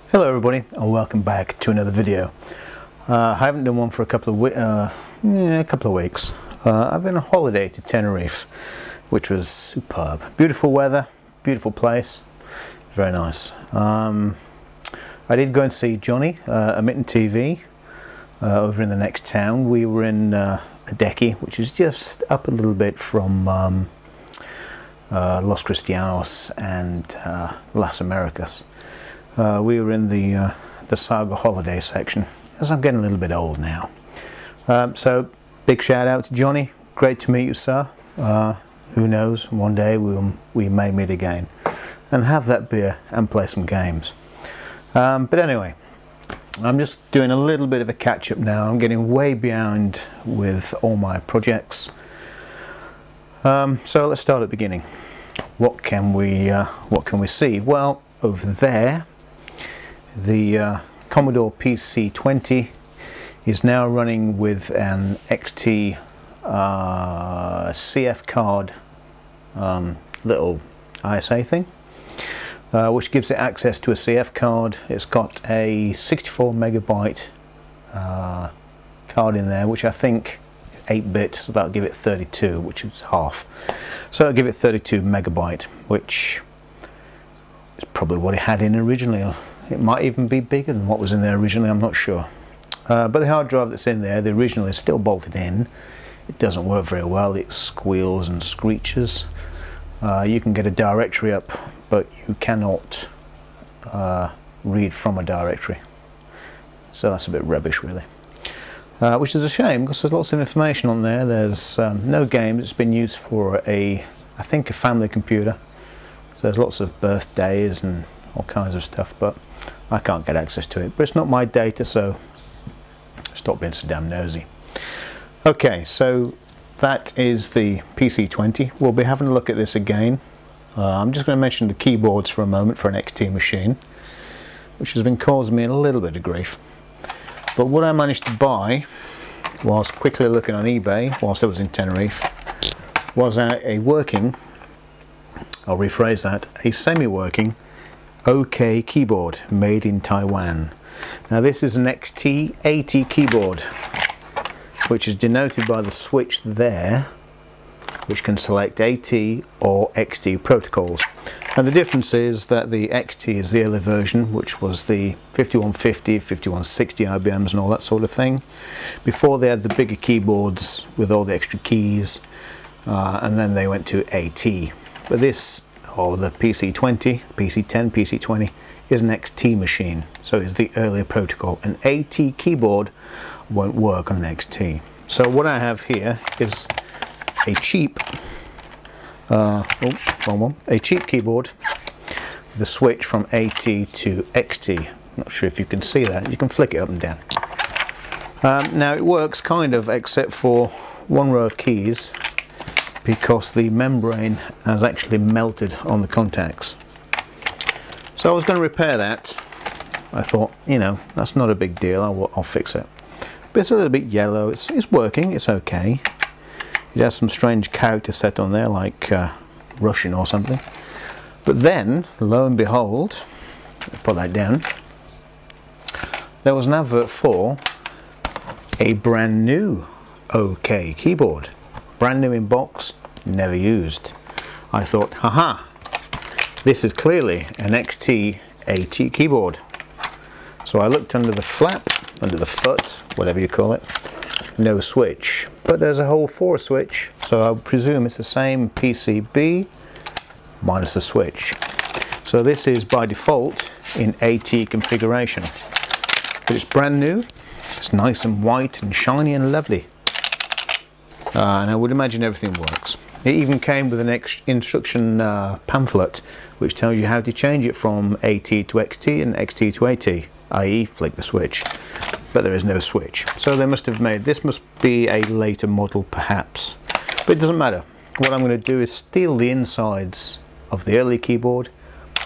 Hello everybody and welcome back to another video. I haven't done one for a couple of weeks. I've been on holiday to Tenerife, which was superb. Beautiful weather, beautiful place, very nice. I did go and see Johnny at Mitten TV over in the next town. We were in Adeque, which is just up a little bit from Los Cristianos and Las Americas. We were in the Saga holiday section, as I'm getting a little bit old now. So big shout out to Johnny. Great to meet you, sir. Who knows, one day we may meet again and have that beer and play some games. But anyway, I'm just doing a little bit of a catch up now. I'm getting way behind with all my projects. So let's start at the beginning. What can we see? Well, over there, the Commodore pc-20 is now running with an XT CF card little ISA thing, which gives it access to a CF card. It's got a 64 megabyte card in there, which I think 8-bit, so that'll give it 32, which is half. So I'll give it 32 megabyte, which is probably what it had in originally. It might even be bigger than what was in there originally, I'm not sure. But the hard drive that's in there, the original, is still bolted in. It doesn't work very well, it squeals and screeches. You can get a directory up, but you cannot read from a directory. So that's a bit rubbish, really. Which is a shame, because there's lots of information on there. There's no games. It's been used for I think a family computer. So there's lots of birthdays and all kinds of stuff, but I can't get access to it. But it's not my data, so stop being so damn nosy. Okay, so that is the pc-20. We'll be having a look at this again. I'm just going to mention the keyboards for a moment for an XT machine, which has been causing me a little bit of grief. But what I managed to buy, whilst quickly looking on eBay whilst I was in Tenerife, was a working, I'll rephrase that, a semi-working OK keyboard made in Taiwan. Now this is an XT80 keyboard, which is denoted by the switch there, which can select AT or XT protocols. And the difference is that the XT is the early version, which was the 5150, 5160 IBMs and all that sort of thing. Before they had the bigger keyboards with all the extra keys, and then they went to AT. But this, or the pc-20, pc-10, pc-20, is an XT machine, so it's the earlier protocol. An AT keyboard won't work on an XT. So what I have here is a cheap, a cheap keyboard with a switch from AT to XT. Not sure if you can see that. You can flick it up and down. Now it works kind of, except for one row of keys, because the membrane has actually melted on the contacts. So I was going to repair that. I thought, you know, that's not a big deal, I'll fix it. But it's a little bit yellow, it's working, it's okay. It has some strange character set on there, like Russian or something. But then, lo and behold, put that down, there was an advert for a brand new OK keyboard. Brand new in box, never used. I thought, haha, this is clearly an XT80 keyboard. So I looked under the flap, under the foot, whatever you call it, no switch. But there's a hole for a switch, so I presume it's the same PCB minus a switch. So this is by default in AT configuration. But it's brand new, it's nice and white and shiny and lovely. And I would imagine everything works. It even came with an instruction pamphlet which tells you how to change it from AT to XT and XT to AT, i.e. flick the switch. But there is no switch. So they must have made, this must be a later model perhaps. But it doesn't matter. What I'm going to do is steal the insides of the early keyboard,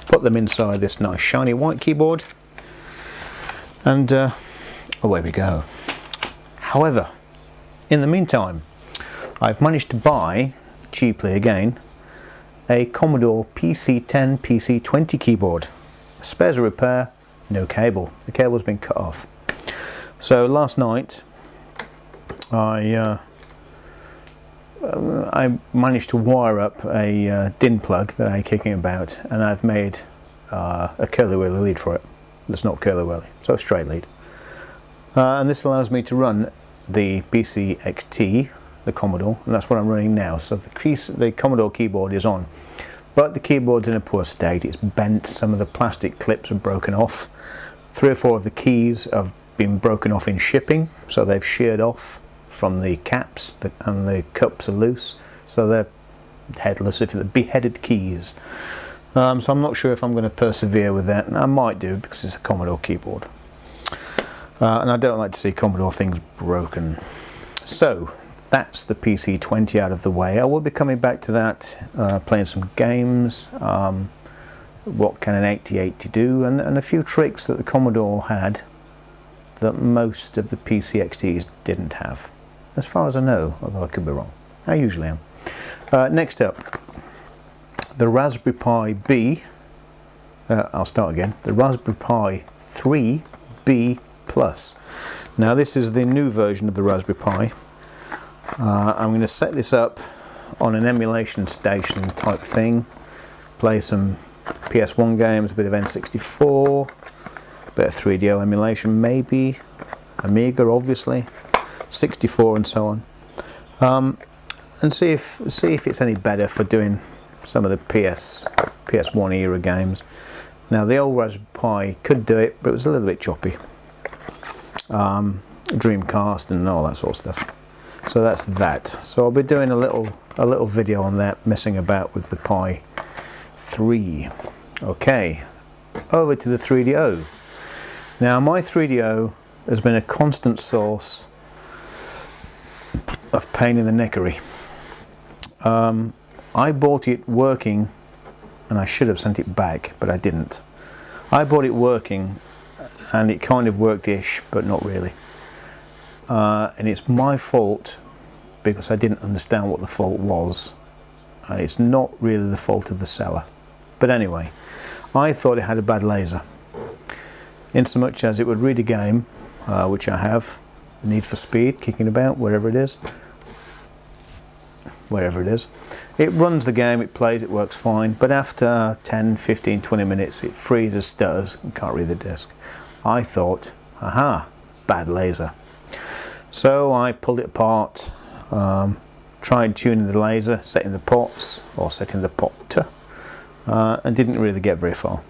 put them inside this nice shiny white keyboard, and away we go. However, in the meantime, I've managed to buy, cheaply again, a Commodore pc-10, pc-20 keyboard. Spares a repair, no cable. The cable's been cut off. So last night I managed to wire up a DIN plug that I'm kicking about, and I've made a curly wheelie lead for it. That's not curly wheelie, so a straight lead. And this allows me to run the pc-20, the Commodore, and that's what I'm running now. So the Commodore keyboard is on, but the keyboard's in a poor state. It's bent, some of the plastic clips are broken off. 3 or 4 of the keys have been broken off in shipping, so they've sheared off from the caps, and the cups are loose, so they're headless, if they're beheaded keys. So I'm not sure if I'm going to persevere with that, and I might do because it's a Commodore keyboard. And I don't like to see Commodore things broken. So that's the PC-20 out of the way. I will be coming back to that, playing some games, what can an 8080 do, and a few tricks that the Commodore had that most of the PC-XTs didn't have, as far as I know, although I could be wrong. I usually am. Next up, the Raspberry Pi B, I'll start again, the Raspberry Pi 3 B Plus. Now this is the new version of the Raspberry Pi. I'm going to set this up on an emulation station type thing, play some PS1 games, a bit of N64, a bit of 3DO emulation, maybe Amiga, obviously, 64 and so on, and see if it's any better for doing some of the PS1 era games. Now the old Raspberry Pi could do it, but it was a little bit choppy. Dreamcast and all that sort of stuff. So that's that. So I'll be doing a little video on that, messing about with the Pi 3. Okay, over to the 3DO. Now my 3DO has been a constant source of pain in the neckery. I bought it working, and I should have sent it back, but I didn't. I bought it working, and it kind of worked-ish, but not really. And it's my fault because I didn't understand what the fault was, and it's not really the fault of the seller. But anyway, I thought it had a bad laser, in so much as it would read a game, which I have, Need for Speed, kicking about, wherever it is. It runs the game, it plays, it works fine, but after 10, 15, 20 minutes it freezes, stutters, and can't read the disc. I thought, aha, bad laser. So I pulled it apart, tried tuning the laser, setting the pots, or setting the pot, and didn't really get very far.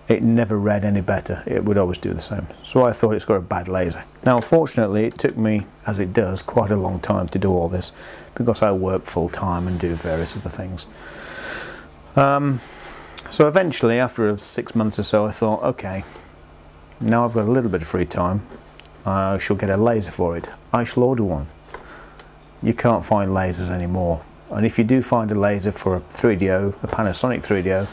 It never read any better, it would always do the same. So I thought it's got a bad laser. Now unfortunately it took me, as it does, quite a long time to do all this, because I work full time and do various other things. So eventually, after 6 months or so, I thought, okay, now I've got a little bit of free time, I shall get a laser for it. I shall order one. You can't find lasers anymore, and if you do find a laser for a 3DO, a Panasonic 3DO,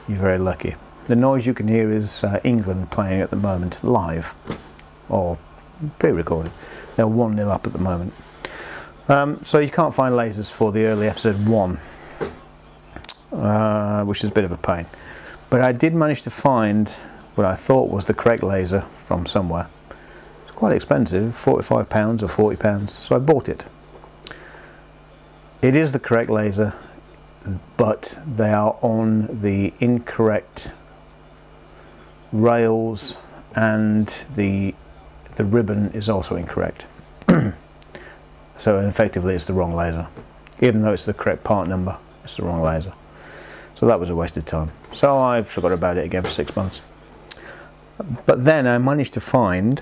you're very lucky. The noise you can hear is England playing at the moment, live, or pre-recorded. They're 1-0 up at the moment. So you can't find lasers for the early FZ1, which is a bit of a pain. But I did manage to find what I thought was the correct laser from somewhere. It's quite expensive, £45 or £40, so I bought it. It is the correct laser, but they are on the incorrect rails, and the ribbon is also incorrect. So effectively it's the wrong laser. Even though it's the correct part number, it's the wrong laser. So that was a waste of time. So I forgot about it again for 6 months. But then I managed to find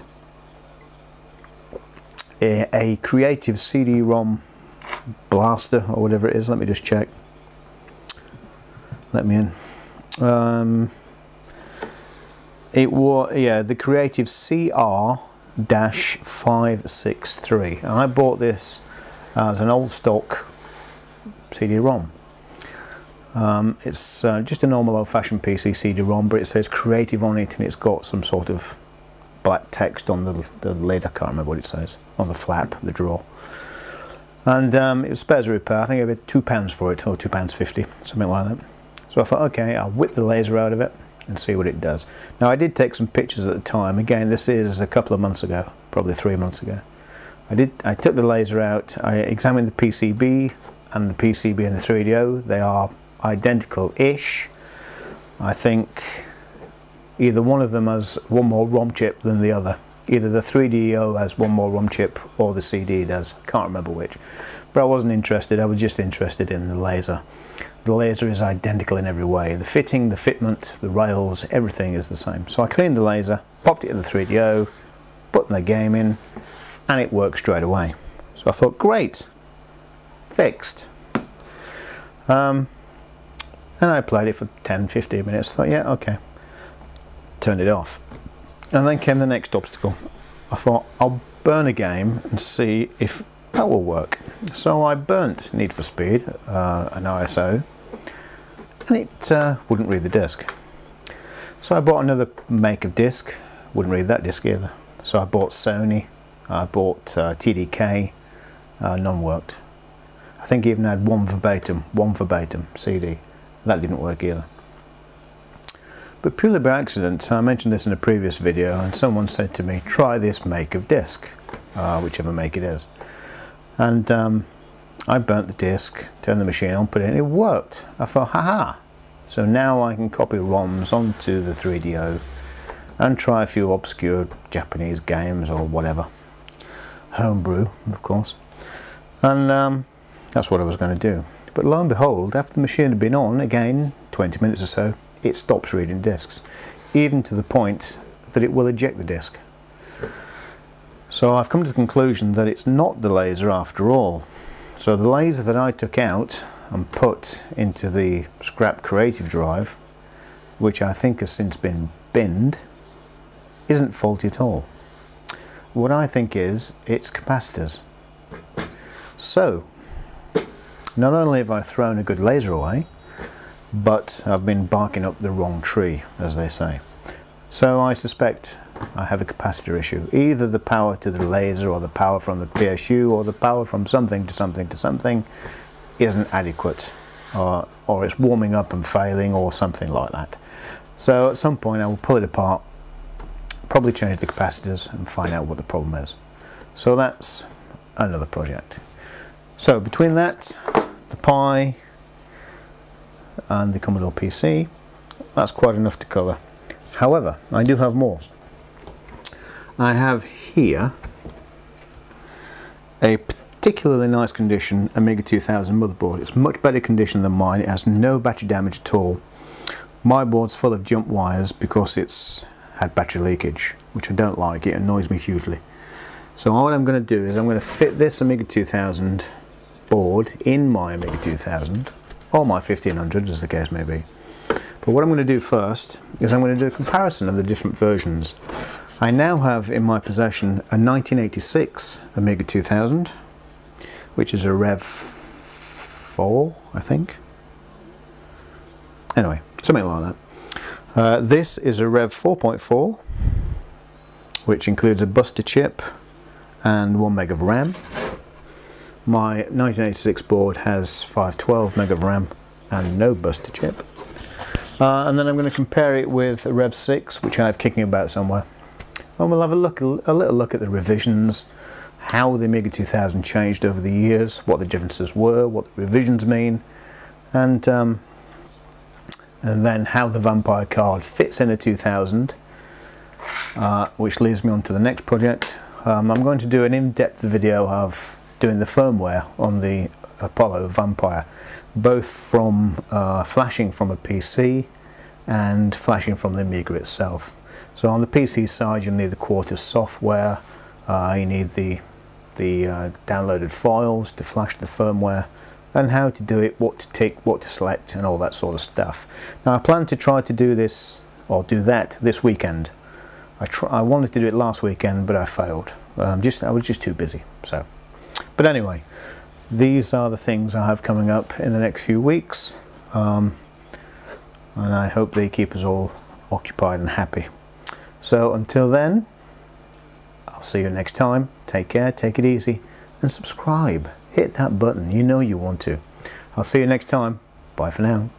a creative CD-ROM blaster, or whatever it is. Let me just check. Let me in. It was, yeah, the Creative CR-563. And I bought this as an old stock CD-ROM. It's just a normal old-fashioned PC CD-ROM, but it says Creative on it, and it's got some sort of black text on the lid. I can't remember what it says, on the flap, the drawer. And it was spares a repair. I think I paid £2 for it, or £2.50, something like that. So I thought, okay, I'll whip the laser out of it, and see what it does. Now I did take some pictures at the time. Again, this is a couple of months ago, probably 3 months ago. I took the laser out, I examined the PCB and the PCB and the 3DO. They are identical-ish. I think either one of them has one more ROM chip than the other. Either the 3DO has one more ROM chip or the CD does. Can't remember which. But I wasn't interested, I was just interested in the laser. The laser is identical in every way. The fitting, the fitment, the rails, everything is the same. So I cleaned the laser, popped it in the 3DO, put the game in, and it worked straight away. So I thought, great, fixed. And I played it for 10-15 minutes. Thought, yeah, okay. Turned it off. And then came the next obstacle. I thought, I'll burn a game and see if that will work. So I burnt Need for Speed, an ISO, and it wouldn't read the disc. So I bought another make of disc, wouldn't read that disc either. So I bought Sony, I bought TDK, none worked. I think I even had one verbatim CD. That didn't work either. But purely by accident, I mentioned this in a previous video, and someone said to me, try this make of disc, whichever make it is. And I burnt the disc, turned the machine on, put it in, it worked. I thought, haha. So now I can copy ROMs onto the 3DO and try a few obscure Japanese games or whatever. Homebrew, of course. And that's what I was going to do. But lo and behold, after the machine had been on, again, 20 minutes or so, it stops reading discs, even to the point that it will eject the disc. So I've come to the conclusion that it's not the laser after all. So the laser that I took out and put into the scrap creative drive, which I think has since been binned, isn't faulty at all. What I think is its capacitors. So not only have I thrown a good laser away, but I've been barking up the wrong tree, as they say. So I suspect I have a capacitor issue. Either the power to the laser or the power from the PSU or the power from something to something to something isn't adequate, or it's warming up and failing or something like that. So at some point I will pull it apart, probably change the capacitors and find out what the problem is. So that's another project. So between that, the Pi and the Commodore PC, that's quite enough to cover. However, I do have more. I have here a particularly nice condition Amiga 2000 motherboard. It's much better condition than mine. It has no battery damage at all. My board's full of jump wires because it's had battery leakage, which I don't like. It annoys me hugely. So what I'm going to do is I'm going to fit this Amiga 2000 board in my Amiga 2000 or my 1500, as the case may be. But what I'm going to do first is I'm going to do a comparison of the different versions. I now have in my possession a 1986 Amiga 2000, which is a Rev 4, I think. Anyway, something like that. This is a Rev 4.4, which includes a Buster chip and 1 meg of RAM. My 1986 board has 512 meg of RAM and no Buster chip. And then I'm going to compare it with a Rev 6, which I have kicking about somewhere. And we'll have a little look at the revisions, how the Amiga 2000 changed over the years, what the differences were, what the revisions mean, and then how the Vampire card fits in a 2000, which leads me on to the next project. I'm going to do an in-depth video of doing the firmware on the Apollo Vampire, both from flashing from a PC and flashing from the Amiga itself. So on the PC side, you'll need the Quartus software, you need the downloaded files to flash the firmware, and how to do it, what to tick, what to select, and all that sort of stuff. Now I plan to try to do this, or do that, this weekend. I wanted to do it last weekend, but I failed. I was just too busy. So, but anyway, these are the things I have coming up in the next few weeks, and I hope they keep us all occupied and happy. So until then, I'll see you next time. Take care, take it easy, and subscribe. Hit that button, you know you want to. I'll see you next time. Bye for now.